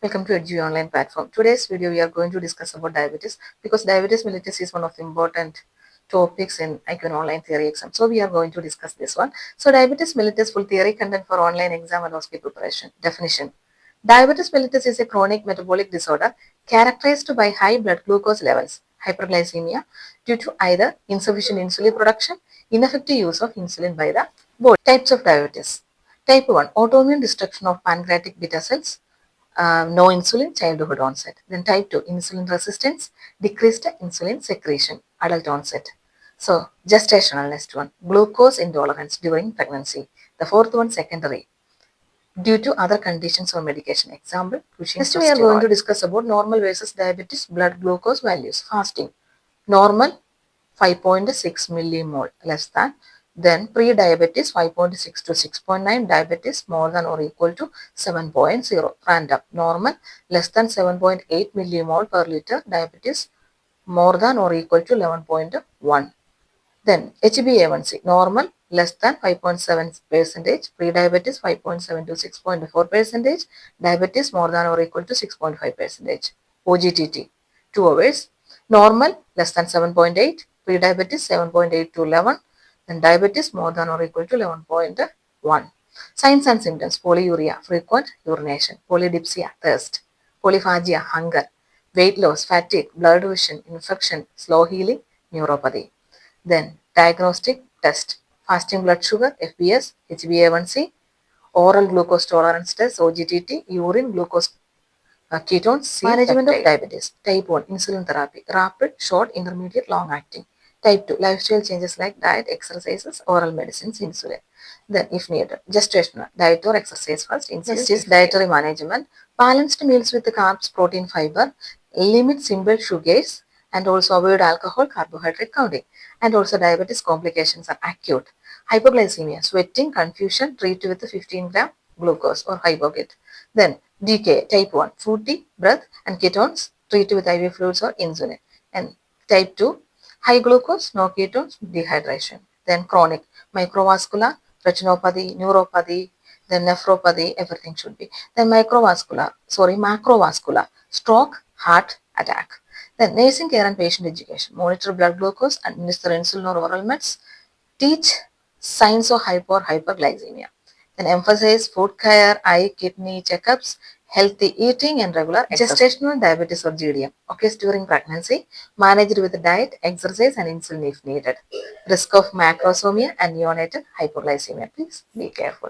Welcome to Edu Online platform. Today's video we are going to discuss about diabetes because diabetes mellitus is one of the important topics in IQN Online theory exam. So we are going to discuss this one. So diabetes mellitus full theory content for online exam and OSCE preparation. Definition. Diabetes mellitus is a chronic metabolic disorder characterized by high blood glucose levels, hyperglycemia due to either insufficient insulin production, ineffective use of insulin by the body. Types of diabetes. Type 1. Autoimmune destruction of pancreatic beta cells, no insulin, childhood onset. Then type 2, insulin resistance, decreased insulin secretion, adult onset. So, gestational next one, glucose intolerance during pregnancy. The fourth one, secondary, due to other conditions or medication. Example, pushing. Next, we are going to discuss about normal versus diabetes blood glucose values. Fasting. Normal 5.6 millimole less than, then pre-diabetes 5.6 to 6.9, diabetes more than or equal to 7.0, random, normal less than 7.8 millimole per liter, diabetes more than or equal to 11.1. Then HbA1c normal less than 5.7 percentage, pre-diabetes 5.7 to 6.4 percentage, diabetes more than or equal to 6.5 percentage. OGTT 2 hours, normal less than 7.8, pre-diabetes 7.8 to 11, then diabetes more than or equal to 11.1. Signs and symptoms: polyuria, frequent urination, polydipsia, thirst, polyphagia, hunger, weight loss, fatigue, blurred vision, infection, slow healing, neuropathy. Then diagnostic test: fasting blood sugar, FBS, HbA1c, oral glucose tolerance test, OGTT, urine glucose ketones, management of diabetes. Type 1, insulin therapy, rapid, short, intermediate, long acting. Type 2, lifestyle changes like diet, exercises, oral medicines, insulin. Then, if needed, gestational, diet or exercise first. Insulin. Next is dietary management, balanced meals with carbs, protein, fiber, limit simple sugars, and also avoid alcohol, carbohydrate counting. And also diabetes complications are acute. Hypoglycemia, sweating, confusion, treat with 15-gram glucose or hypogate. Then DK, type 1, fruity, breath, and ketones, treat with IV fluids or insulin. And type 2, high glucose, no ketones, dehydration. Then chronic, microvascular, retinopathy, neuropathy, then nephropathy, everything should be. Then macrovascular, stroke, heart attack. Then nursing care and patient education, monitor blood glucose, administer insulin or oral meds, teach signs of hypo or hyperglycemia. Then emphasize food care, eye, kidney checkups, healthy eating, and regular exercise. Gestational diabetes or GDM occurs during pregnancy, managed with diet, exercise, and insulin if needed. Risk of macrosomia and neonatal hypoglycemia. Please be careful.